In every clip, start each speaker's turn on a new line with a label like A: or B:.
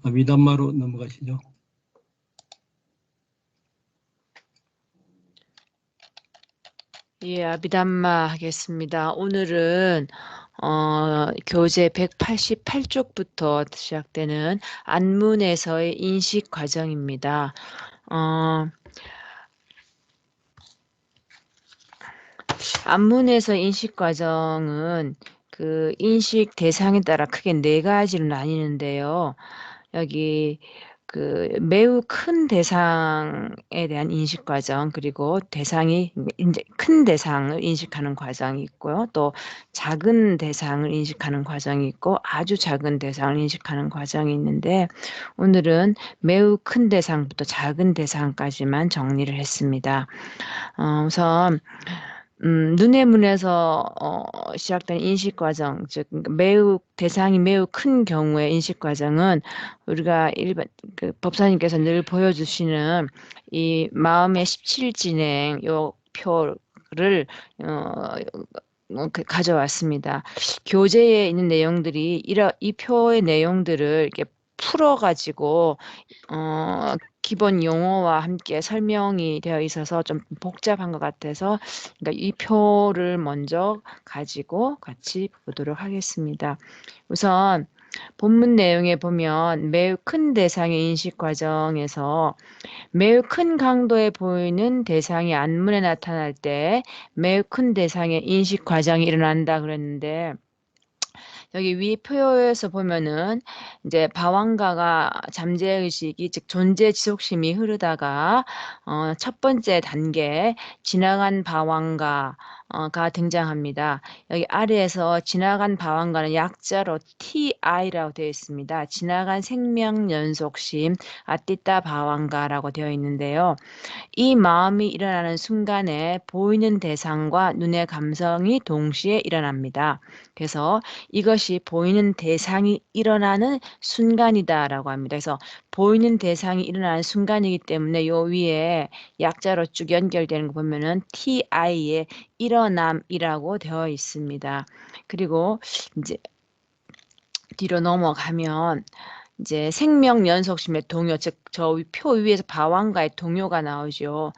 A: 미담마로 넘어가시죠.
B: 예, 미담마 하겠습니다. 오늘은 교재 188쪽부터 시작되는 안문에서의 인식 과정입니다. 안문에서 인식 과정은 그 인식 대상에 따라 크게 네 가지로 나뉘는데요. 여기 그 매우 큰 대상에 대한 인식 과정, 그리고 대상이 이제 큰 대상을 인식하는 과정이 있고요. 또 작은 대상을 인식하는 과정이 있고 아주 작은 대상을 인식하는 과정이 있는데, 오늘은 매우 큰 대상부터 작은 대상까지만 정리를 했습니다. 우선 눈의 문에서 시작된 인식 과정, 즉 대상이 매우 큰 경우의 인식 과정은 우리가 일반 그 법사님께서 늘 보여주시는 이 마음의 17진행 요 표를 가져왔습니다. 교재에 있는 내용들이 이 표의 내용들을 이렇게 풀어가지고 기본 용어와 함께 설명이 되어 있어서 좀 복잡한 것 같아서, 그러니까 이 표를 먼저 가지고 같이 보도록 하겠습니다. 우선 본문 내용에 보면 매우 큰 대상의 인식 과정에서 매우 큰 강도에 보이는 대상이 안문에 나타날 때 매우 큰 대상의 인식 과정이 일어난다 그랬는데, 여기 위 표에서 보면은 이제 방황가가 잠재의식이, 즉 존재 지속심이 흐르다가 첫 번째 단계 지나간 방황가가 등장합니다. 여기 아래에서 지나간 방황가는 약자로 TI라고 되어 있습니다. 지나간 생명연속심 아띠따 방황가라고 되어 있는데요. 이 마음이 일어나는 순간에 보이는 대상과 눈의 감성이 동시에 일어납니다. 그래서 이것이 보이는 대상이 일어나는 순간이다라고 합니다. 그래서 보이는 대상이 일어나는 순간이기 때문에 요 위에 약자로 쭉 연결되는 거 보면은 TI의 일어남이라고 되어 있습니다. 그리고 이제 뒤로 넘어가면 이제 생명연속심의 동요, 즉 저 표 위에서 바왕가의 동요가 나오죠.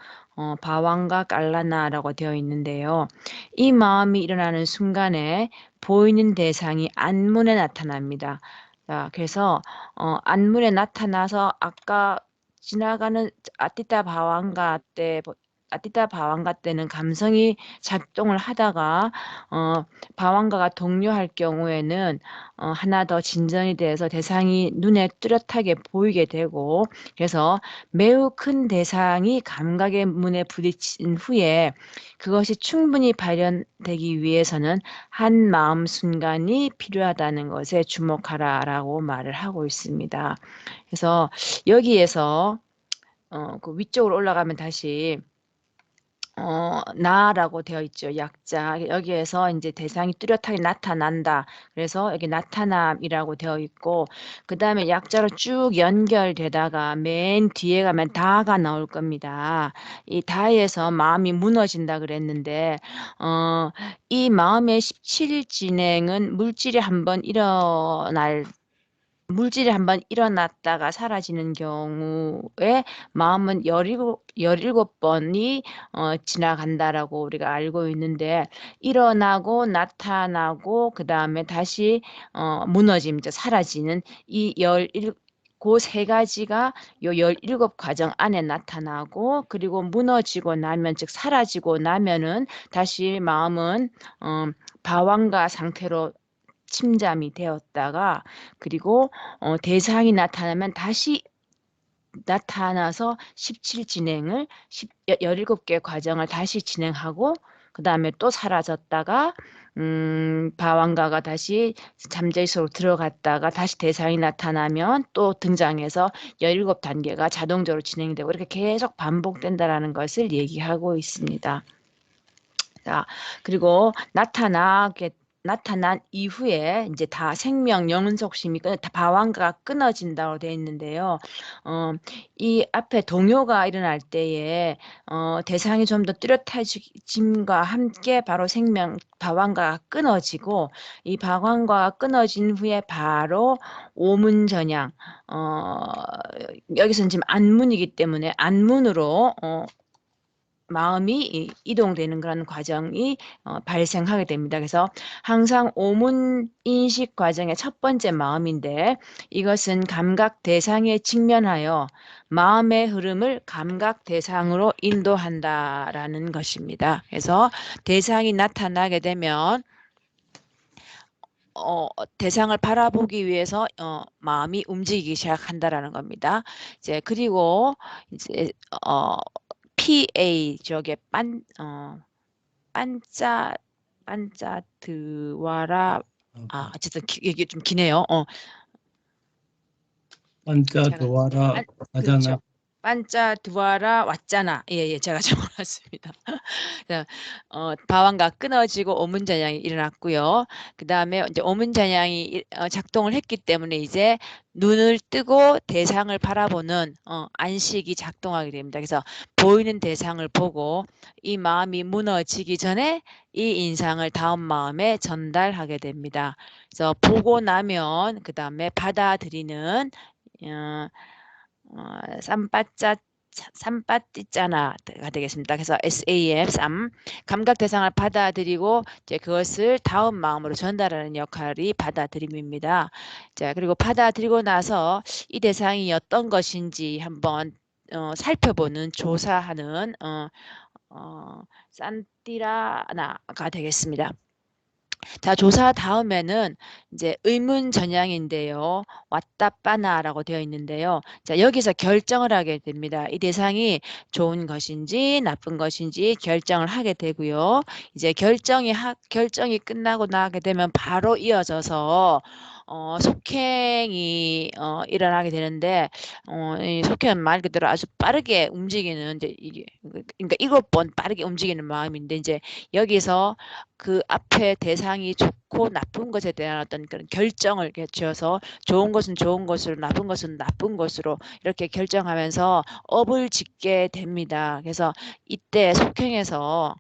B: 바왕가 깔라나라고 되어 있는데요. 이 마음이 일어나는 순간에 보이는 대상이 안문에 나타납니다. 자, 그래서 안문에 나타나서 아까 지나가는 아띠따 바왕가 때는 감성이 작동을 하다가 바왕가가 동요할 경우에는 하나 더 진전이 돼서 대상이 눈에 뚜렷하게 보이게 되고, 그래서 매우 큰 대상이 감각의 문에 부딪힌 후에 그것이 충분히 발현되기 위해서는 한 마음 순간이 필요하다는 것에 주목하라라고 말을 하고 있습니다. 그래서 여기에서 그 위쪽으로 올라가면 다시 나라고 되어 있죠. 약자. 여기에서 이제 대상이 뚜렷하게 나타난다. 그래서 여기 나타남이라고 되어 있고, 그 다음에 약자로 쭉 연결되다가 맨 뒤에 가면 다가 나올 겁니다. 이 다에서 마음이 무너진다 그랬는데, 이 마음의 17진행은 물질이 한번 일어났다가 사라지는 경우에 마음은 17번이 지나간다라고 우리가 알고 있는데, 일어나고 나타나고 그 다음에 다시 무너짐, 사라지는 이 그 세 가지가 요 17과정 안에 나타나고, 그리고 무너지고 나면, 즉 사라지고 나면은 다시 마음은 방황가 상태로 침잠이 되었다가, 그리고 대상이 나타나면 다시 나타나서 17진행을 17개 과정을 다시 진행하고, 그 다음에 또 사라졌다가 방황가가 다시 잠재의식으로 들어갔다가 다시 대상이 나타나면 또 등장해서 17단계가 자동적으로 진행이 되고, 이렇게 계속 반복된다라는 것을 얘기하고 있습니다. 자, 그리고 나타난 이후에 이제 다 생명 연속심이 다 방황가가 끊어진다고 되어 있는데요. 이 앞에 동요가 일어날 때에 대상이 좀 더 뚜렷해짐과 함께 바로 생명 방황가가 끊어지고, 이 방황가가 끊어진 후에 바로 오문전향, 여기서는 지금 안문이기 때문에 안문으로 마음이 이동되는 그런 과정이 발생하게 됩니다. 그래서 항상 오문 인식 과정의 첫 번째 마음인데, 이것은 감각 대상에 직면하여 마음의 흐름을 감각 대상으로 인도한다라는 것입니다. 그래서 대상이 나타나게 되면 대상을 바라보기 위해서 마음이 움직이기 시작한다라는 겁니다. 이제 그리고 이제 PA 지역의 반짜드와라, 어쨌든 이게 좀 기네요.
A: 반짜드와라
B: 그렇죠.
A: 와자나.
B: 반짜드와라 왔잖아. 예, 제가 적어놨습니다. 방황가 끊어지고 오문전향이 일어났고요. 그 다음에 이제 오문전향이 작동을 했기 때문에 이제 눈을 뜨고 대상을 바라보는 안식이 작동하게 됩니다. 그래서 보이는 대상을 보고 이 마음이 무너지기 전에 이 인상을 다음 마음에 전달하게 됩니다. 그래서 보고 나면 그 다음에 받아들이는 삼빠띠짜나가 되겠습니다. 그래서 SAM, 감각 대상을 받아들이고 이제 그것을 다음 마음으로 전달하는 역할이 받아들임입니다. 자, 그리고 받아들이고 나서 이 대상이 어떤 것인지 한번 살펴보는, 조사하는 산띠라나가 되겠습니다. 자, 조사 다음에는 이제 의문 전향인데요. 왔다 빠나라고 되어 있는데요. 자, 여기서 결정을 하게 됩니다. 이 대상이 좋은 것인지 나쁜 것인지 결정을 하게 되고요. 이제 결정이 끝나고 나게 되면 바로 이어져서 속행이 일어나게 되는데, 이 속행은 말 그대로 아주 빠르게 움직이는, 이제 이게 그러니까 7번 빠르게 움직이는 마음인데, 이제 여기서 그 앞에 대상이 좋고 나쁜 것에 대한 어떤 그런 결정을 지어서 좋은 것은 좋은 것으로, 나쁜 것은 나쁜 것으로 이렇게 결정하면서 업을 짓게 됩니다. 그래서 이때 속행에서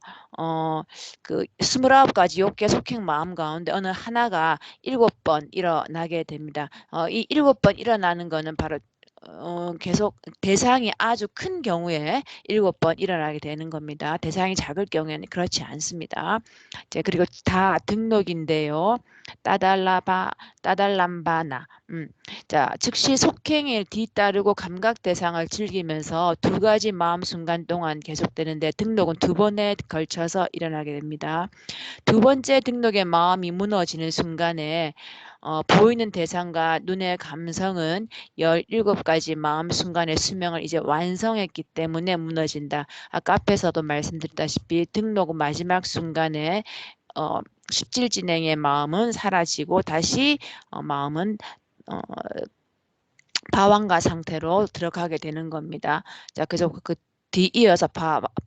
B: 그 29가지 욕계 속행 마음 가운데 어느 하나가 7번 일어나게 됩니다. 이 7번 일어나는 거는 바로 계속 대상이 아주 큰 경우에 7번 일어나게 되는 겁니다. 대상이 작을 경우에는 그렇지 않습니다. 이제 그리고 다 등록인데요. 따달람바나. 자, 즉시 속행에 뒤따르고 감각 대상을 즐기면서 2가지 마음 순간 동안 계속되는데, 등록은 2번에 걸쳐서 일어나게 됩니다. 2번째 등록의 마음이 무너지는 순간에 보이는 대상과 눈의 감성은 17가지 마음 순간의 수명을 이제 완성했기 때문에 무너진다. 아까 앞에서도 말씀드렸다시피 등록은 마지막 순간에 십질 진행의 마음은 사라지고 다시 마음은 방황가 상태로 들어가게 되는 겁니다. 자, 그래서 뒤이어서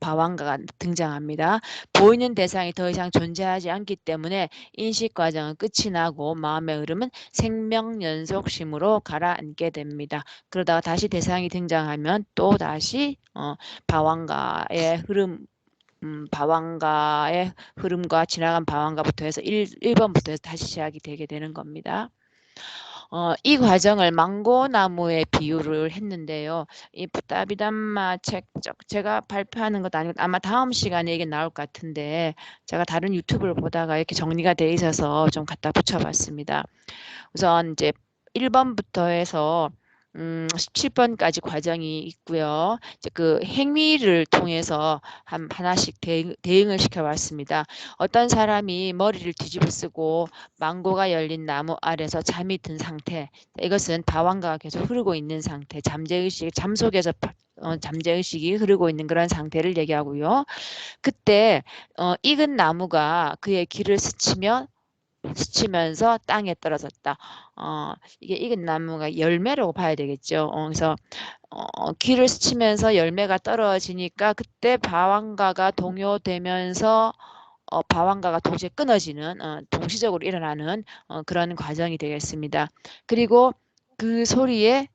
B: 방황가가 등장합니다. 보이는 대상이 더 이상 존재하지 않기 때문에 인식 과정은 끝이 나고 마음의 흐름은 생명연속심으로 가라앉게 됩니다. 그러다가 다시 대상이 등장하면 또 다시 방황가의 흐름, 방황가의 흐름과 지나간 방황가부터 해서 1번부터 해서 다시 시작이 되게 되는 겁니다. 이 과정을 망고나무에 비유를 했는데요. 이 부타비담마 책, 제가 발표하는 것도 아니고 아마 다음 시간에 이게 나올 것 같은데, 제가 다른 유튜브를 보다가 이렇게 정리가 돼 있어서 좀 갖다 붙여봤습니다. 우선 이제 1번부터 해서 17번까지 과정이 있고요. 이제 그 행위를 통해서 하나씩 대응을 시켜봤습니다. 어떤 사람이 머리를 뒤집어 쓰고 망고가 열린 나무 아래서 잠이 든 상태, 이것은 방황가가 계속 흐르고 있는 상태, 잠재의식, 잠 속에서 잠재의식이 흐르고 있는 그런 상태를 얘기하고요. 그때 익은 나무가 그의 길을 스치면서 땅에 떨어졌다. 이게 익은 나무가 열매라고 봐야 되겠죠. 그래서 길을 스치면서 열매가 떨어지니까 그때 방황가가 동요되면서 방황가가 동시에 끊어지는 동시적으로 일어나는 그런 과정이 되겠습니다. 그리고 그 소리에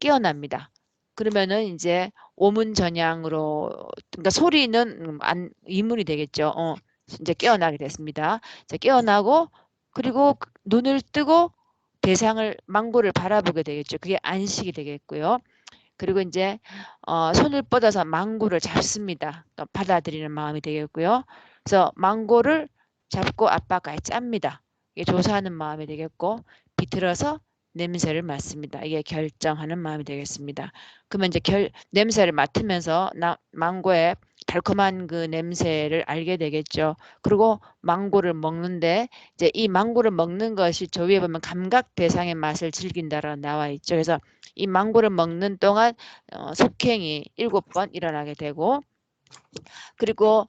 B: 깨어납니다. 그러면은 이제 오문전향으로 그러니까 소리는 이문이 되겠죠. 이제 깨어나게 됐습니다. 이제 깨어나고 그리고 눈을 뜨고 대상을 망고를 바라보게 되겠죠. 그게 안식이 되겠고요. 그리고 이제 손을 뻗어서 망고를 잡습니다. 받아들이는 마음이 되겠고요. 그래서 망고를 잡고 아빠가 짭니다. 이게 조사하는 마음이 되겠고 비틀어서 냄새를 맡습니다. 이게 결정하는 마음이 되겠습니다. 그러면 이제 냄새를 맡으면서 망고의 달콤한 그 냄새를 알게 되겠죠. 그리고 망고를 먹는데 이제 이 망고를 먹는 것이 저 위에 보면 감각 대상의 맛을 즐긴다라고 나와 있죠. 그래서 이 망고를 먹는 동안 속행이 7번 일어나게 되고 그리고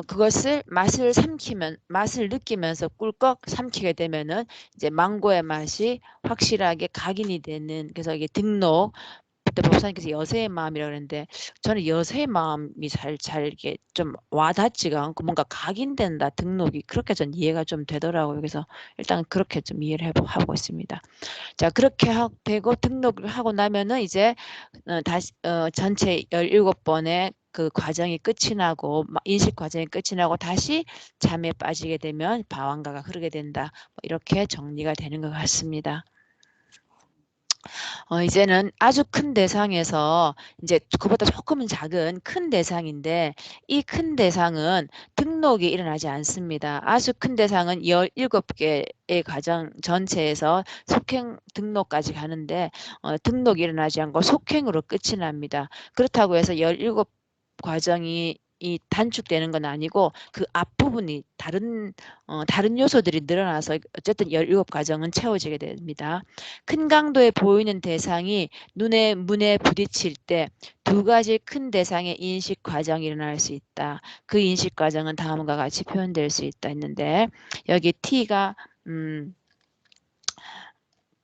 B: 그것을 맛을 느끼면서 꿀꺽 삼키게 되면은 이제 망고의 맛이 확실하게 각인이 되는 그래서 이게 등록 그때 법사님께서 여세의 마음이라고 그랬는데 저는 여세의 마음이 잘 이게 좀 와닿지가 않고 뭔가 각인된다 등록이 그렇게 전 이해가 좀 되더라고요. 그래서 일단 그렇게 좀 이해를 하고 있습니다. 자 그렇게 되고 등록을 하고 나면은 이제 다시 전체 17번의 그 과정이 끝이 나고 인식 과정이 끝이 나고 다시 잠에 빠지게 되면 방황가가 흐르게 된다. 이렇게 정리가 되는 것 같습니다. 이제는 아주 큰 대상에서 이제 그보다 조금은 작은 큰 대상인데 이 큰 대상은 등록이 일어나지 않습니다. 아주 큰 대상은 17개의 과정 전체에서 속행 등록까지 가는데 등록이 일어나지 않고 속행으로 끝이 납니다. 그렇다고 해서 17 과정이 단축되는 건 아니고 그 앞부분이 다른 요소들이 늘어나서 어쨌든 17과정은 채워지게 됩니다. 큰 강도에 보이는 대상이 문에 부딪힐 때 두 가지 큰 대상의 인식 과정이 일어날 수 있다. 그 인식 과정은 다음과 같이 표현될 수 있다 했는데 여기 T가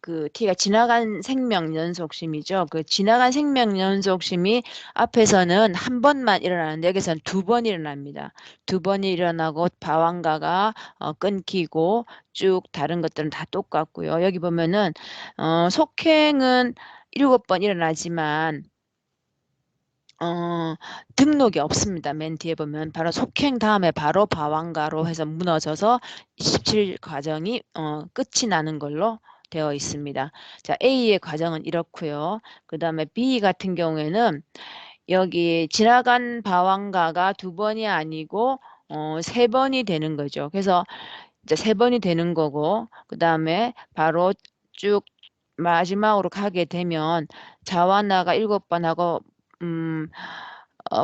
B: 그 T가 지나간 생명 연속심이죠. 그 지나간 생명 연속심이 앞에서는 한 번만 일어나는데 여기서는 2번 일어납니다. 2번이 일어나고 방황가가 끊기고 쭉 다른 것들은 다 똑같고요. 여기 보면은 속행은 7번 일어나지만 등록이 없습니다. 맨 뒤에 보면 바로 속행 다음에 바로 방황가로 해서 무너져서 27과정이 끝이 나는 걸로 되어 있습니다. 자, A의 과정은 이렇고요. 그 다음에 B 같은 경우에는 여기 지나간 방황가가 2번이 아니고 3번이 되는 거죠. 그래서 이제 3번이 되는 거고 그 다음에 바로 쭉 마지막으로 가게 되면 자와나가 7번 하고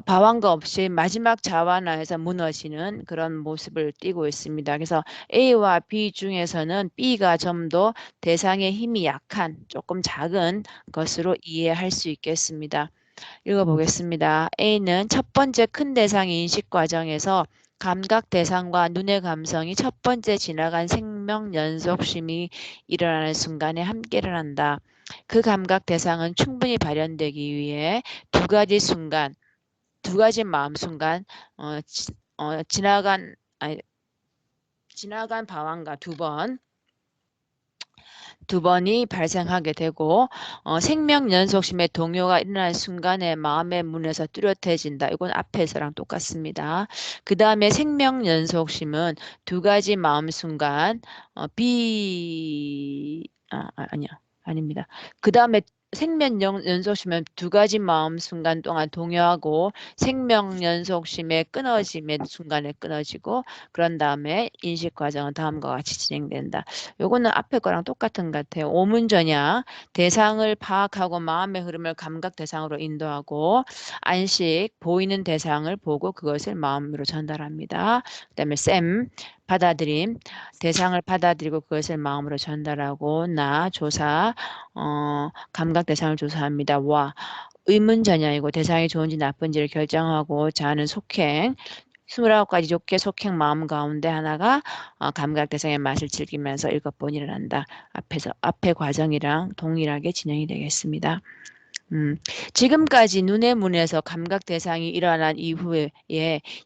B: 방황가 없이 마지막 자와나에서 무너지는 그런 모습을 띠고 있습니다. 그래서 A와 B 중에서는 B가 좀 더 대상의 힘이 약한 조금 작은 것으로 이해할 수 있겠습니다. 읽어보겠습니다. A는 첫 번째 큰 대상의 인식 과정에서 감각 대상과 눈의 감성이 첫 번째 지나간 생명 연속심이 일어나는 순간에 함께 일어난다. 그 감각 대상은 충분히 발현되기 위해 두 가지 마음 순간 지나간 방황과 두 번이 발생하게 되고 생명 연속심의 동요가 일어날 순간에 마음의 문에서 뚜렷해진다. 이건 앞에서랑 똑같습니다. 그 다음에 생명 연속심은 두 가지 마음 순간 아닙니다. 그 다음에 생명 연속심은 두 가지 마음 순간 동안 동요하고 생명 연속심의 끊어짐의 순간에 끊어지고 그런 다음에 인식 과정은 다음과 같이 진행된다. 요거는 앞에 거랑 똑같은 것 같아요. 오문전야 대상을 파악하고 마음의 흐름을 감각 대상으로 인도하고 안식 보이는 대상을 보고 그것을 마음으로 전달합니다. 그다음에 쌤 받아들임 대상을 받아들이고 그것을 마음으로 전달하고 나 조사 감각 대상을 조사합니다. 와 의문전야이고 대상이 좋은지 나쁜지를 결정하고 자는 속행 29가지 좋게 속행 마음 가운데 하나가 감각 대상의 맛을 즐기면서 7번 일어난다. 앞의 과정이랑 동일하게 진행이 되겠습니다. 지금까지 눈의 문에서 감각 대상이 일어난 이후에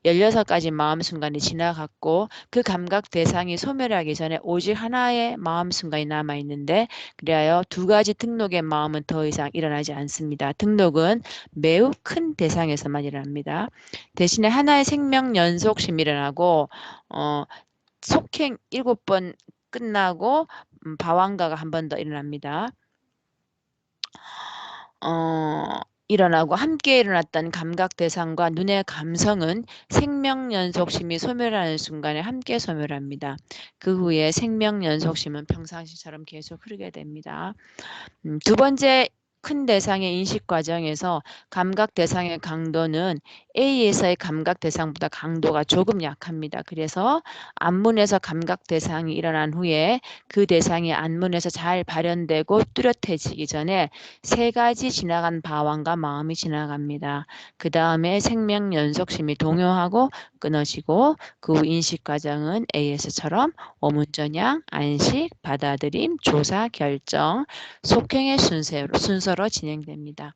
B: 16가지 마음 순간이 지나갔고 그 감각 대상이 소멸하기 전에 오직 하나의 마음 순간이 남아 있는데 그리하여 2가지 등록의 마음은 더 이상 일어나지 않습니다. 등록은 매우 큰 대상에서만 일어납니다. 대신에 하나의 생명 연속심이 일어나고 속행 7번 끝나고 방황가가 한 번 더 일어납니다. 일어나고 함께 일어났던 감각 대상과 눈의 감성은 생명 연속심이 소멸하는 순간에 함께 소멸합니다. 그 후에 생명 연속심은 평상시처럼 계속 흐르게 됩니다. 2번째 큰 대상의 인식 과정에서 감각 대상의 강도는 A에서의 감각 대상보다 강도가 조금 약합니다. 그래서 안문에서 감각 대상이 일어난 후에 그 대상이 안문에서 잘 발현되고 뚜렷해지기 전에 3가지 지나간 방황과 마음이 지나갑니다. 그 다음에 생명 연속심이 동요하고 끊어지고 그 후 인식 과정은 AS처럼 오문전향, 안식, 받아들임, 조사, 결정, 속행의 순서로 진행됩니다.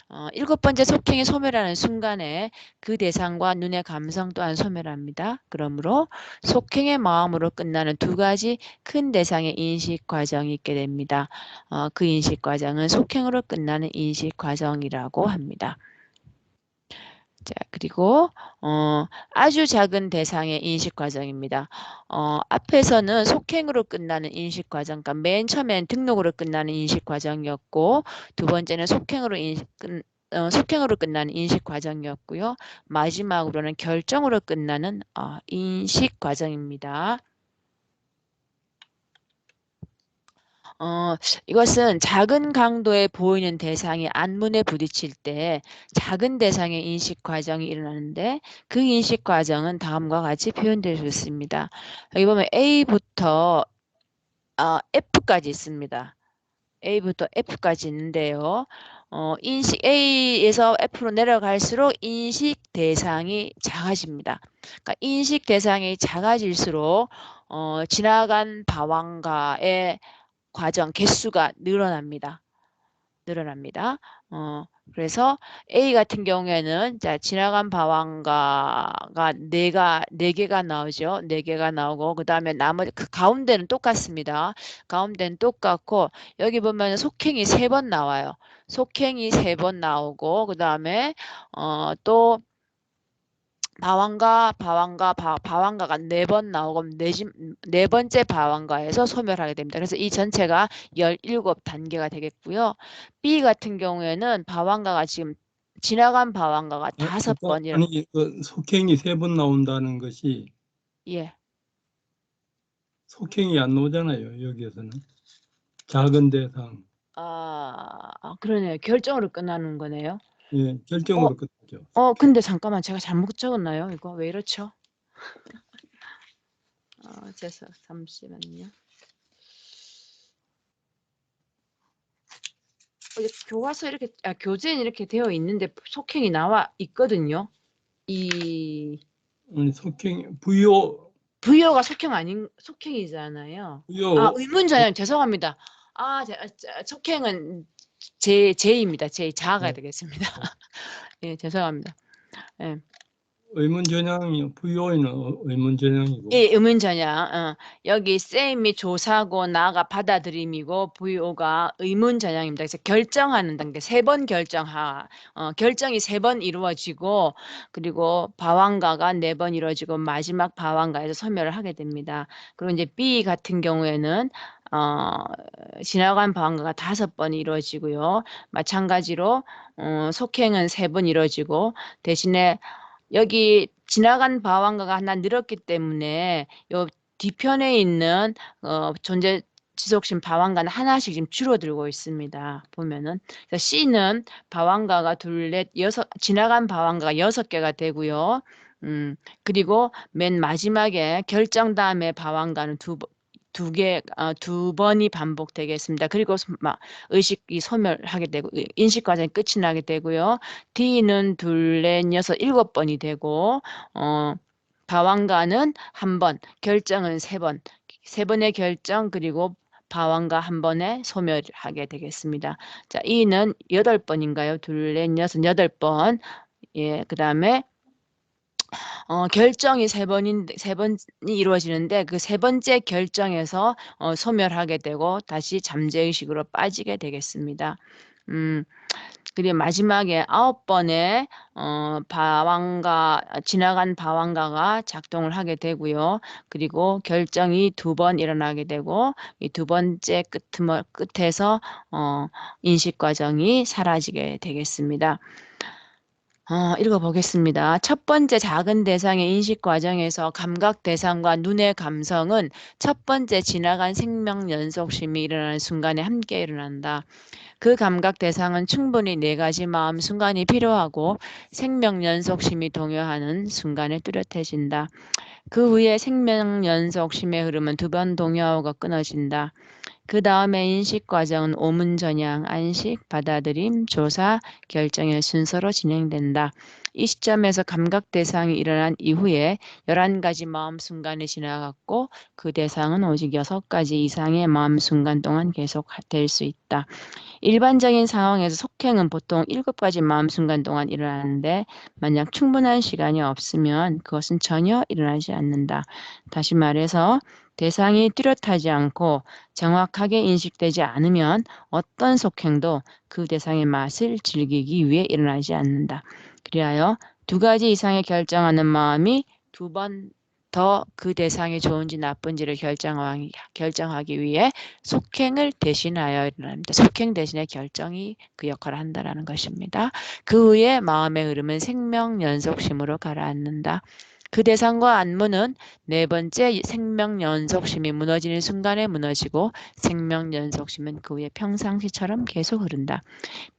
B: 7번째 속행이 소멸하는 순간에 그 대상과 눈의 감성 또한 소멸합니다. 그러므로 속행의 마음으로 끝나는 2가지 큰 대상의 인식 과정이 있게 됩니다. 그 인식 과정은 속행으로 끝나는 인식 과정이라고 합니다. 자, 그리고 아주 작은 대상의 인식 과정입니다. 앞에서는 속행으로 끝나는 인식 과정, 그러니까 맨 처음엔 등록으로 끝나는 인식 과정이었고 2번째는 속행으로 끝나는 인식 과정이었고요. 마지막으로는 결정으로 끝나는 인식 과정입니다. 이것은 작은 강도에 보이는 대상이 안문에 부딪힐 때 작은 대상의 인식 과정이 일어나는데 그 인식 과정은 다음과 같이 표현될 수 있습니다. 여기 보면 A부터 F까지 있습니다. A부터 F까지 있는데요. 인식 A에서 F로 내려갈수록 인식 대상이 작아집니다. 그러니까 인식 대상이 작아질수록 지나간 방황가의 과정 개수가 늘어납니다. 그래서 A 같은 경우에는 자, 지나간 방황가가 4개가 나오죠. 4개가 나오고 그다음에 나머지 그 가운데는 똑같습니다. 가운데는 똑같고 여기 보면 속행이 3번 나와요. 속행이 3번 나오고 그다음에 또 방황가가 4번 나오고 4번째 방황가에서 소멸하게 됩니다. 그래서 이 전체가 17단계가 되겠고요. B 같은 경우에는 방황가가 지금 지나간 방황가가 5번
A: 아니 그 속행이 3번 나온다는 것이
B: 예.
A: 속행이 안 나오잖아요. 여기에서는 작은 대상.
B: 그러네요. 결정으로 끝나는 거네요.
A: 예, 결정으로 끝나죠.
B: 근데 잠깐만 제가 잘못 적었나요? 이거 왜 이렇죠? 잠시만요. 교과서 이렇게 교재는 이렇게 되어 있는데 속행이 나와 있거든요.
A: 아니 속행 부여가
B: 속행이잖아요.
A: 부여
B: 의문전향 죄송합니다. 속행은 제입니다. 자가 되겠습니다. 예, 죄송합니다. 예.
A: 의문전향이 부여는 의문전향이고.
B: 예, 의문전향. 여기 쌤이 조사고 나가 받아들임이고 VO가 의문전향입니다. 그래서 결정하는 단계 3번 결정이 3번 이루어지고 그리고 방황가가 4번 이루어지고 마지막 방황가에서 소멸을 하게 됩니다. 그리고 이제 B 같은 경우에는 지나간 방황가가 5번 이루어지고요. 마찬가지로 속행은 3번 이루어지고 대신에 여기 지나간 방황가가 하나 늘었기 때문에 요 뒤편에 있는 존재 지속심 방황가는 하나씩 지금 줄어들고 있습니다. 보면은 그래서 C는 방황가가 둘, 넷, 여섯 지나간 방황가가 6개가 되고요. 그리고 맨 마지막에 결정 다음에 방황가는 두 번이 반복되겠습니다. 그리고 의식이 소멸하게 되고 인식 과정이 끝이 나게 되고요. D는 둘, 넷, 여섯, 7번이 되고 방황가는 1번, 결정은 3번, 3번의 결정 그리고 방황가 한 번에 소멸하게 되겠습니다. 자, 이는 8번인가요? 둘, 넷, 여섯, 8번. 예, 그 다음에 결정이 세 번이 이루어지는데 그 세 번째 결정에서 소멸하게 되고 다시 잠재의식으로 빠지게 되겠습니다. 그리고 마지막에 9번에 지나간 방황가가 작동을 하게 되고요. 그리고 결정이 2번 일어나게 되고 이 2번째 끝에서 인식 과정이 사라지게 되겠습니다. 읽어보겠습니다. 첫 번째 작은 대상의 인식 과정에서 감각 대상과 눈의 감성은 첫 번째 지나간 생명 연속심이 일어나는 순간에 함께 일어난다. 그 감각 대상은 충분히 4가지 마음 순간이 필요하고 생명 연속심이 동요하는 순간에 뚜렷해진다. 그 후에 생명 연속심의 흐름은 2번 동요하고 끊어진다. 그 다음에 인식 과정은 오문전향, 안식, 받아들임, 조사, 결정의 순서로 진행된다. 이 시점에서 감각 대상이 일어난 이후에 11가지 마음 순간이 지나갔고 그 대상은 오직 6가지 이상의 마음 순간 동안 계속될 수 있다. 일반적인 상황에서 속행은 보통 7가지 마음 순간 동안 일어나는데 만약 충분한 시간이 없으면 그것은 전혀 일어나지 않는다. 다시 말해서 대상이 뚜렷하지 않고 정확하게 인식되지 않으면 어떤 속행도 그 대상의 맛을 즐기기 위해 일어나지 않는다. 그리하여 2가지 이상의 결정하는 마음이 2번 더 그 대상이 좋은지 나쁜지를 결정하기 위해 속행을 대신하여 일어납니다. 속행 대신에 결정이 그 역할을 한다는 것입니다. 그 후에 마음의 흐름은 생명 연속심으로 가라앉는다. 그 대상과 안무는 4번째 생명 연속심이 무너지는 순간에 무너지고 생명 연속심은 그 후에 평상시처럼 계속 흐른다.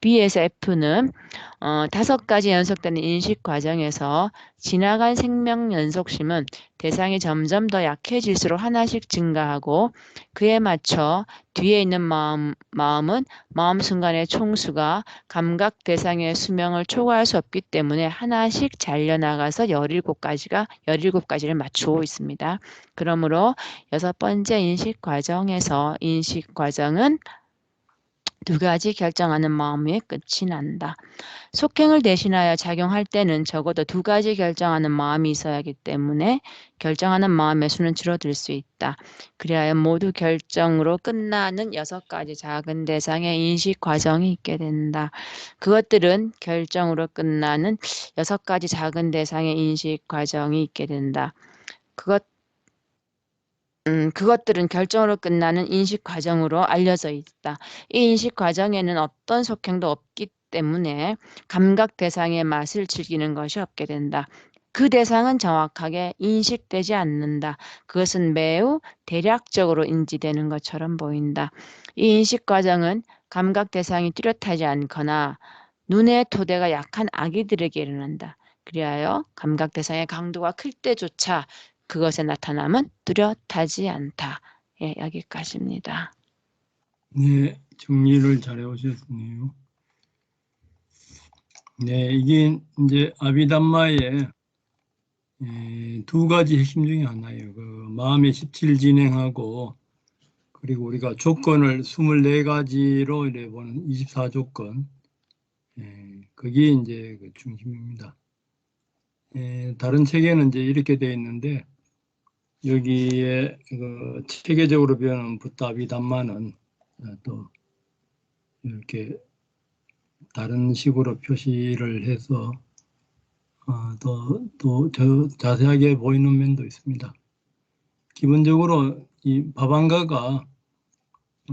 B: B에서 F는 5가지 연속되는 인식 과정에서 지나간 생명 연속심은 대상이 점점 더 약해질수록 하나씩 증가하고 그에 맞춰 뒤에 있는 마음은 마음 순간의 총수가 감각 대상의 수명을 초과할 수 없기 때문에 하나씩 잘려나가서 17가지를 맞추고 있습니다. 그러므로 6번째 인식 과정에서 인식 과정은 2가지 결정하는 마음의 끝이 난다. 속행을 대신하여 작용할 때는 적어도 2가지 결정하는 마음이 있어야 하기 때문에 결정하는 마음의 수는 줄어들 수 있다. 그리하여 모두 결정으로 끝나는 6가지 작은 대상의 인식 과정이 있게 된다. 그것들은 결정으로 끝나는 6가지 작은 대상의 인식 과정이 있게 된다. 그것들은 결정으로 끝나는 인식 과정으로 알려져 있다. 이 인식 과정에는 어떤 속행도 없기 때문에 감각 대상의 맛을 즐기는 것이 없게 된다. 그 대상은 정확하게 인식되지 않는다. 그것은 매우 대략적으로 인지되는 것처럼 보인다. 이 인식 과정은 감각 대상이 뚜렷하지 않거나 눈의 토대가 약한 아기들에게 일어난다. 그리하여 감각 대상의 강도가 클 때조차 그것의 나타남은 뚜렷하지 않다. 예, 여기까지입니다.
A: 네, 정리를 잘 해오셨네요. 네, 이게 이제 아비담마의 2가지 핵심 중에 하나예요. 그 마음의 17 진행하고 그리고 우리가 조건을 24가지로 이래 보는 24조건. 그게 이제 그 중심입니다. 다른 책에는 이제 이렇게 되어 있는데 여기에 그 체계적으로 배우는 부타비담마는 또 이렇게 다른 식으로 표시를 해서 더 자세하게 보이는 면도 있습니다. 기본적으로 이 바방가가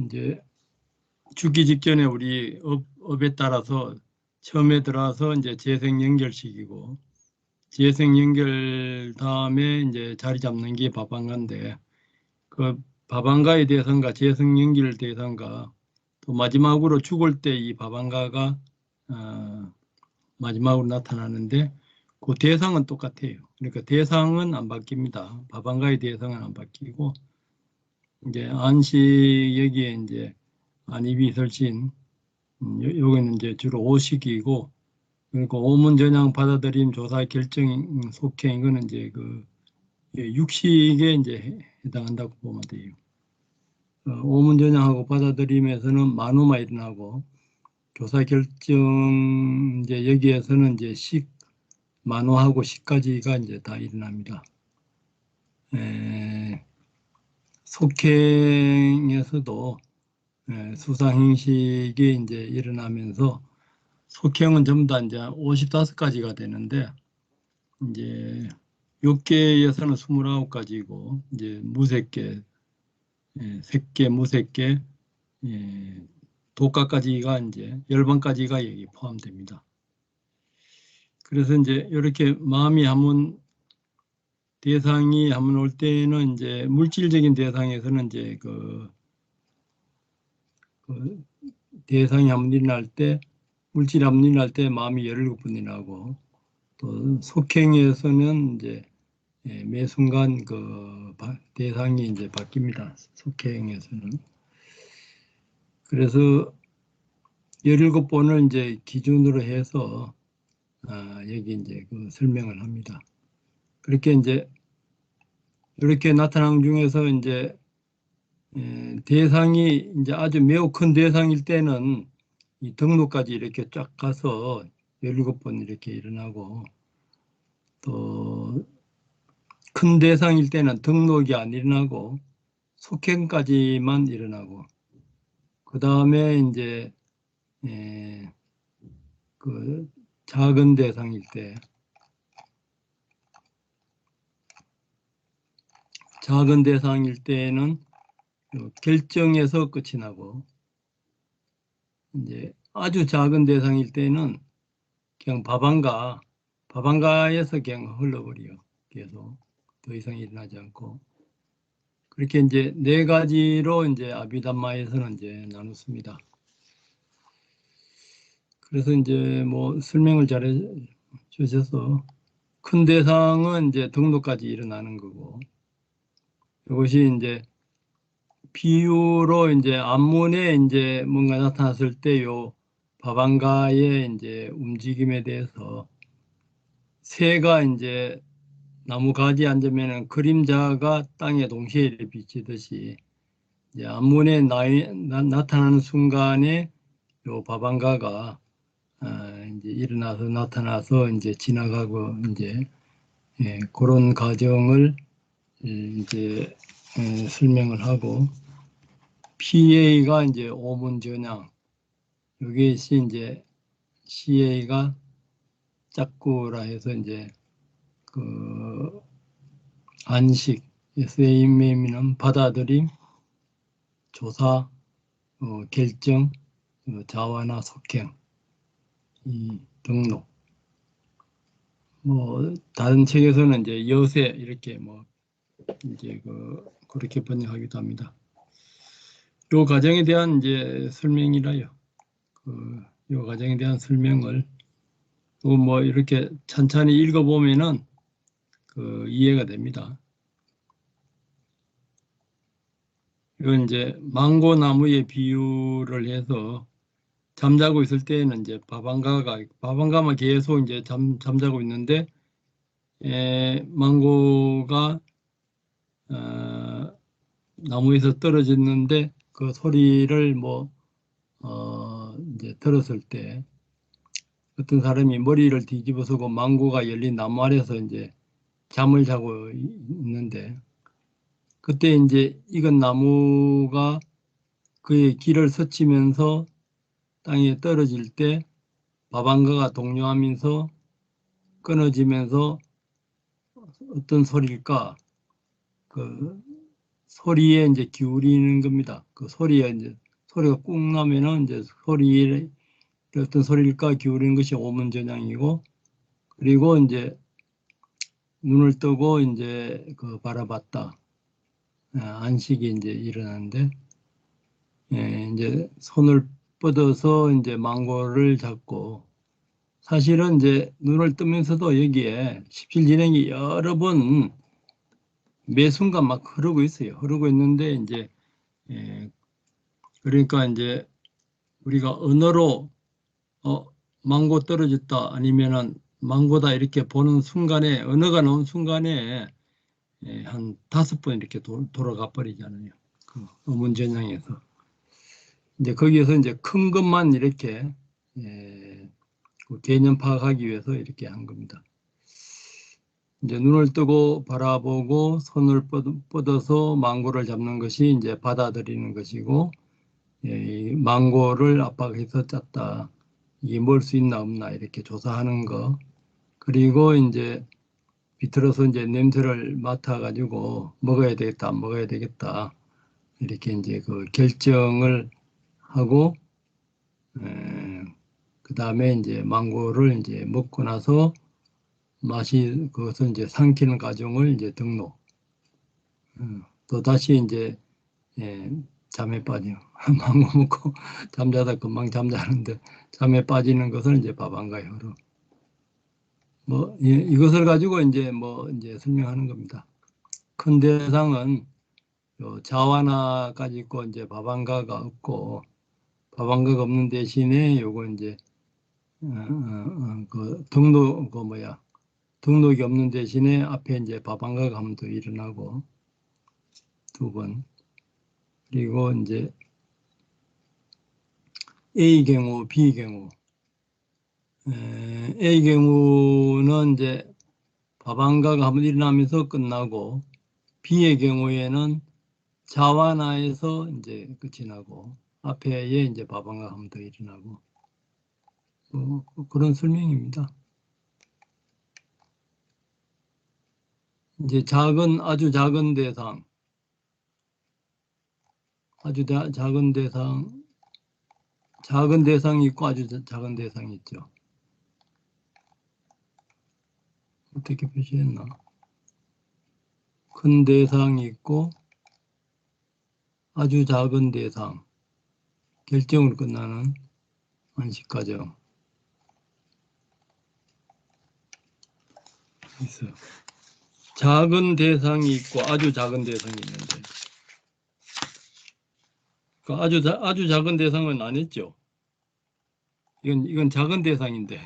A: 이제 죽기 직전에 우리 업에 따라서 처음에 들어와서 이제 재생 연결시키고 재생 연결 다음에 이제 자리 잡는 게 바방가인데 그 바방가의 대상과 재생 연결 대상과 또 마지막으로 죽을 때 이 바방가가 마지막으로 나타나는데 그 대상은 똑같아요. 그러니까 대상은 안 바뀝니다. 바방가의 대상은 안 바뀌고 이제 안식 여기에 이제 안입이 설신 여기는 이제 주로 오식이고 그러니까 오문전향 받아들임 조사 결정 속행 이거는 이제 그 육식에 이제 해당한다고 보면 돼요. 오문전향하고 받아들임에서는 만우마 일어나고 교사 결정 이제 여기에서는 이제 식 만우하고 식까지가 이제 다 일어납니다. 속행에서도 수상행식이 이제 일어나면서 속행은 전부 다 이제 55가지가 되는데 이제 욕계에서는 29가지고 이제 무색계, 색계, 무색계, 독가까지가 이제 열반까지가 여기 포함됩니다. 그래서 이제 이렇게 마음이 한번 대상이 한번 올 때는 이제 물질적인 대상에서는 이제 그 대상이 한번 일어날 때 물질이 한번 일어날 때 마음이 17번 일어나고 또 속행에서는 이제 매 순간 그 대상이 이제 바뀝니다. 속행에서는. 그래서 17번을 이제 기준으로 해서 여기 이제 그 설명을 합니다. 그렇게 이제 이렇게 나타난 중에서 이제 대상이 이제 아주 매우 큰 대상일 때는 이 등록까지 이렇게 쫙 가서 17번 이렇게 일어나고 또 큰 대상일 때는 등록이 안 일어나고 속행까지만 일어나고 그 다음에 이제 그 작은 대상일 때 작은 대상일 때는 결정에서 끝이 나고 이제 아주 작은 대상일 때는 그냥 바방가에서 그냥 흘러버려요. 계속 더 이상 일어나지 않고 그렇게 이제 4가지로 이제 아비담마에서는 이제 나눴습니다. 그래서 이제 뭐 설명을 잘해 주셔서 큰 대상은 이제 등록까지 일어나는 거고 이것이 이제 비유로 이제 앞문에 이제 뭔가 나타났을 때 요 바방가의 이제 움직임에 대해서 새가 이제 나무 가지에 앉으면 그림자가 땅에 동시에 비치듯이 이제 앞문에 나타나는 순간에 요 바방가가 이제 일어나서 나타나서 이제 지나가고 이제 그런 과정을 이제 설명을 하고 PA가 이제 오문전향 여기서 이제 CA가 짝구라 해서 이제 그 안식 SAM이면 받아들임 조사 결정 자화나 속행 이 등록 뭐 다른 책에서는 이제 여세 이렇게 뭐 이제 그렇게 번역하기도 합니다. 요 과정에 대한 이제 설명이라요. 요 과정에 대한 설명을 뭐 이렇게 찬찬히 읽어보면은 이해가 됩니다. 이건 이제 망고나무의 비유를 해서 잠자고 있을 때에는 이제 바방가만 계속 이제 잠자고 있는데 망고가 나무에서 떨어졌는데 그 소리를 이제 들었을 때 어떤 사람이 머리를 뒤집어서고 망고가 열린 나무 아래서 이제 잠을 자고 있는데 그때 이제 익은 나무가 그의 길을 스치면서 땅에 떨어질 때 바방가가 동요하면서 끊어지면서 어떤 소리일까? 그 소리에 이제 기울이는 겁니다. 그 소리가 꾹 나면은 이제 소리에 어떤 소리일까 기울이는 것이 오문전향이고 그리고 이제 눈을 뜨고 이제 바라봤다. 안식이 이제 일어나는데 이제 손을 뻗어서 이제 망고를 잡고 사실은 이제 눈을 뜨면서도 여기에 십실진행이 여러 번 매 순간 막 흐르고 있어요. 흐르고 있는데 이제 그러니까 이제 우리가 언어로 망고 떨어졌다 아니면은 망고다 이렇게 보는 순간에 언어가 나온 순간에 한 5번 이렇게 돌아가 버리잖아요. 그 어문 전형에서 이제 거기에서 이제 큰 것만 이렇게 그 개념 파악하기 위해서 이렇게 한 겁니다. 이제 눈을 뜨고 바라보고 손을 뻗어서 망고를 잡는 것이 이제 받아들이는 것이고, 이 망고를 압박해서 짰다. 이게 먹을 수 있나 없나 이렇게 조사하는 거. 그리고 이제 비틀어서 이제 냄새를 맡아가지고 먹어야 되겠다, 안 먹어야 되겠다. 이렇게 이제 그 결정을 하고, 그 다음에 이제 망고를 이제 먹고 나서 맛이 그것을 이제 삼키는 과정을 이제 등록. 또 다시 이제 잠에 빠져. 망고 먹고 잠자다 금방 잠자는데 잠에 빠지는 것을 이제 밥안과 혀로. 뭐 이것을 가지고 이제 뭐 이제 설명하는 겁니다. 큰 대상은 요 자와나까지 있고 이제 밥안가가 없고 밥안가가 없는 대신에 요거 이제 그 등록 그 뭐야 등록이 없는 대신에 앞에 이제 밥안가가 하면 더 일어나고 두 번. 그리고 이제 A 경우, B 경우. A 경우는 이제 밥안가가 한번 일어나면서 끝나고, B의 경우에는 자와나에서 이제 끝이 나고, 앞에에 이제 밥안가가 한번 더 일어나고, 그런 설명입니다. 이제 아주 작은 대상, 작은 대상이 있고 아주 작은 대상이 있죠. 어떻게 표시했나? 큰 대상이 있고 아주 작은 대상, 결정으로 끝나는 안식과정 있어요. 작은 대상이 있고 아주 작은 대상이 있는데, 그 아주 작은 대상은 안 했죠. 이건 작은 대상인데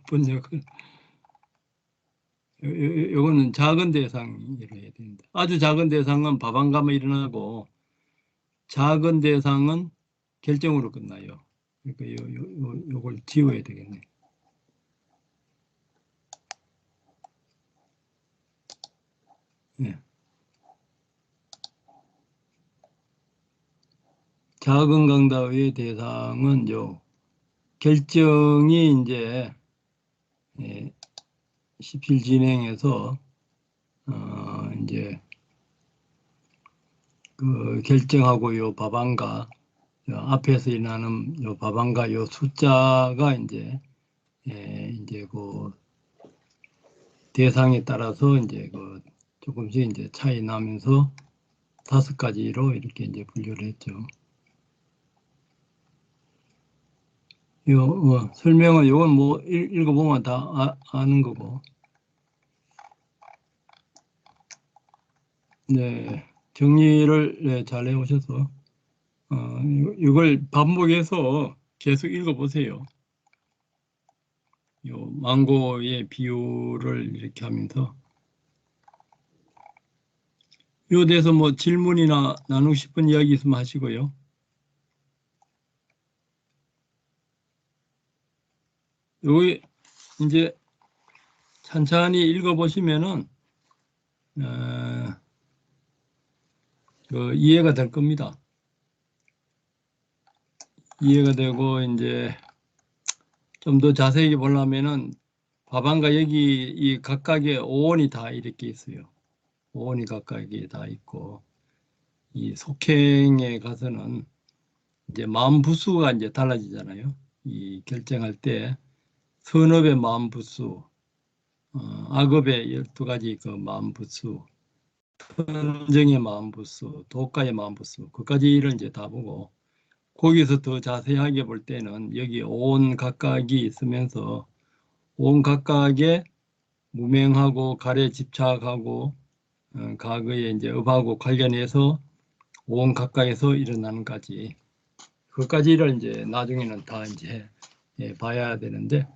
A: 번역은 요거는 작은 대상이라 해야 됩니다. 아주 작은 대상은 밥안가면 일어나고 작은 대상은 결정으로 끝나요. 그러니까 요걸 지워야 되겠네. 네. 작은 강다의 대상은 요 결정이 이제 17 진행해서 이제 그 결정하고 요 밥안가 앞에서 일어나는 요 밥안가 요 숫자가 이제 그 대상에 따라서 이제 그 조금씩 이제 차이 나면서 5가지로 이렇게 이제 분류를 했죠. 요 설명은 요건 뭐 읽어보면 다 아는 거고. 네, 정리를 잘 해오셔서 이걸 반복해서 계속 읽어보세요. 요 망고의 비율을 이렇게 하면서 요 대해서 뭐 질문이나 나누고 싶은 이야기 있으면 하시고요. 여기 이제 천천히 읽어보시면은 그 이해가 될 겁니다. 이해가 되고 이제 좀 더 자세히 보려면은 밥안가 여기 이 각각의 오원이 다 이렇게 있어요. 오원이 각각이 다 있고 이 속행에 가서는 이제 마음부수가 이제 달라지잖아요. 이 결정할 때 선업의 마음부수, 악업의 12가지 그 마음부수, 선정의 마음부수, 도가의 마음부수, 그까지를 이제 다 보고 거기서 더 자세하게 볼 때는 여기 온 각각이 있으면서 온 각각의 무명하고 가래 집착하고 과거에 이제 업하고 관련해서 온 각각에서 일어나는 까지 그까지를 이제 나중에는 다 이제 봐야 되는데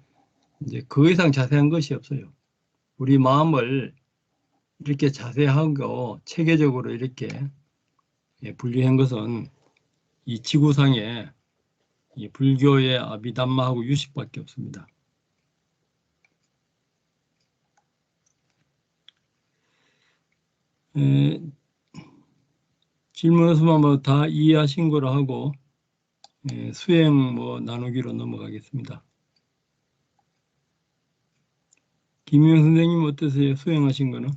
A: 이제 그 이상 자세한 것이 없어요. 우리 마음을 이렇게 자세하고 체계적으로 이렇게 분리한 것은 이 지구상에 이 불교의 아비담마하고 유식밖에 없습니다. 질문 없으면 뭐 다 이해하신 거로 하고 수행 뭐 나누기로 넘어가겠습니다. 김영 선생님 어떠세요? 수행하신 거는?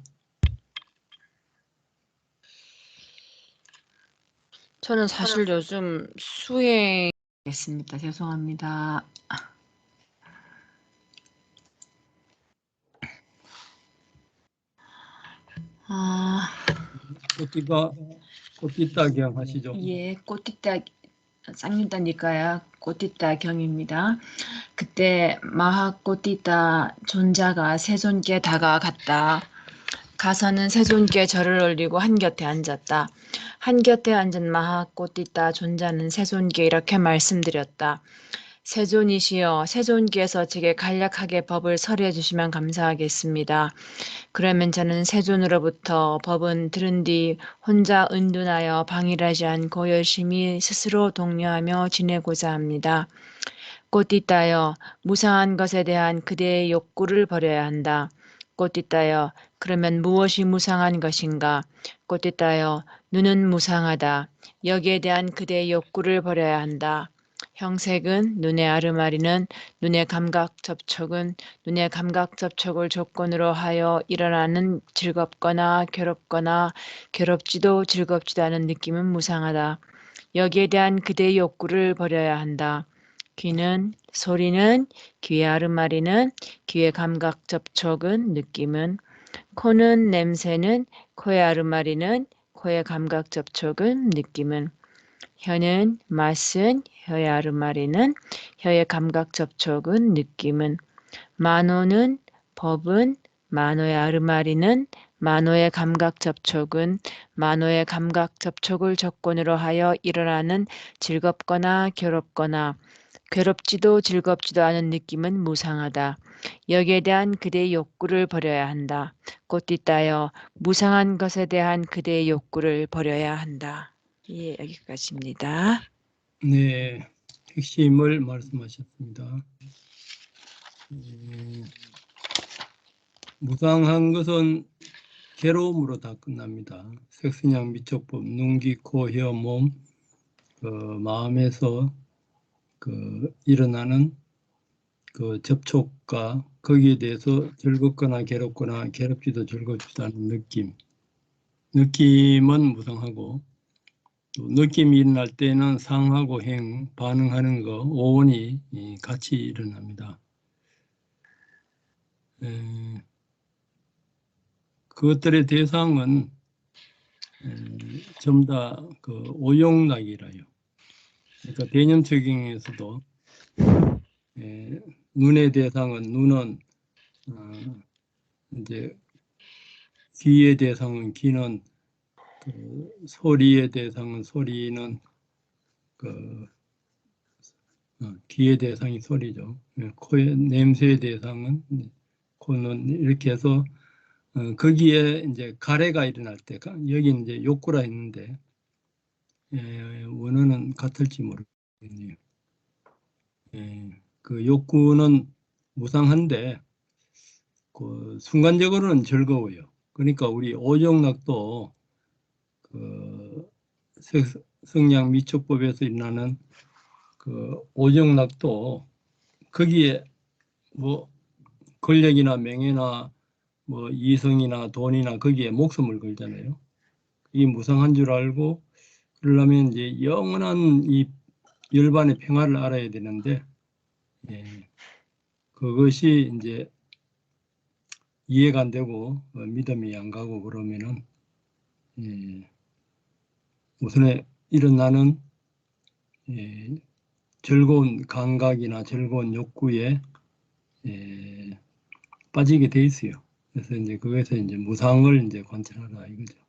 B: 저는 사실 요즘 수행했습니다. 죄송합니다.
A: 꽃띠따 경 하시죠.
B: 예, 꽃띠따 쌍윤따니까요. 꽃띠따 경입니다. 그때 마하꽃띠따 존자가 세존께 다가갔다. 가서는 세존께 절을 올리고 한 곁에 앉았다. 한 곁에 앉은 마하꽃띠따 존자는 세존께 이렇게 말씀드렸다. 세존이시여, 세존께서 제게 간략하게 법을 설해 주시면 감사하겠습니다. 그러면 저는 세존으로부터 법은 들은 뒤 혼자 은둔하여 방일하지 않고 열심히 스스로 독려하며 지내고자 합니다. 꽃띠따여, 무상한 것에 대한 그대의 욕구를 버려야 한다. 꽃띠따여, 그러면 무엇이 무상한 것인가? 꽃띠따여, 눈은 무상하다. 여기에 대한 그대의 욕구를 버려야 한다. 형색은, 눈의 아르마리는, 눈의 감각 접촉은, 눈의 감각 접촉을 조건으로 하여 일어나는 즐겁거나 괴롭지도 즐겁지도 않은 느낌은 무상하다. 여기에 대한 그대의 욕구를 버려야 한다. 귀는, 소리는, 귀의 아르마리는, 귀의 감각 접촉은, 느낌은, 코는, 냄새는, 코의 아르마리는, 코의 감각 접촉은, 느낌은, 혀는, 맛은, 혀의 아르마리는, 혀의 감각 접촉은, 느낌은, 만호는, 법은, 만호의 아르마리는, 만호의 감각 접촉은, 만호의 감각 접촉을 조건으로 하여 일어나는 즐겁거나 괴롭지도 즐겁지도 않은 느낌은 무상하다. 여기에 대한 그대의 욕구를 버려야 한다. 꽃띠따여, 무상한 것에 대한 그대의 욕구를 버려야 한다. 예, 여기까지입니다.
A: 네, 핵심을 말씀하셨습니다. 무상한 것은 괴로움으로 다 끝납니다. 색신양 미촉법, 눈, 귀, 코, 혀, 몸, 마음에서 일어나는 그 접촉과 거기에 대해서 즐겁거나 괴롭지도 즐겁지도 않은 느낌은 무상하고, 또 느낌이 일어날 때는 상하고 행, 반응하는 거, 오온이 같이 일어납니다. 그것들의 대상은 전부 다 오용락이라요. 그러니까 대념적용에서도 눈의 대상은 눈은 이제 귀의 대상은 귀는 소리의 대상은 소리는 귀의 대상이 소리죠. 코의 냄새의 대상은 코는 이렇게 해서 거기에 이제 가래가 일어날 때 여기 이제 욕구라 했는데 원어는 같을지 모르겠네요. 그 욕구는 무상한데 순간적으로는 즐거워요. 그러니까 우리 오종락도 성량 미촉법에서 일어나는 오종락도 거기에 뭐 권력이나 명예나 뭐 이성이나 돈이나 거기에 목숨을 걸잖아요. 이 무상한 줄 알고 그러려면 이제 영원한 이 열반의 평화를 알아야 되는데 그것이 이제 이해가 안 되고 믿음이 안 가고 그러면은 우선에 일어나는 즐거운 감각이나 즐거운 욕구에 빠지게 돼 있어요. 그래서 이제 거기서 이제 무상을 이제 관찰하라 이거죠.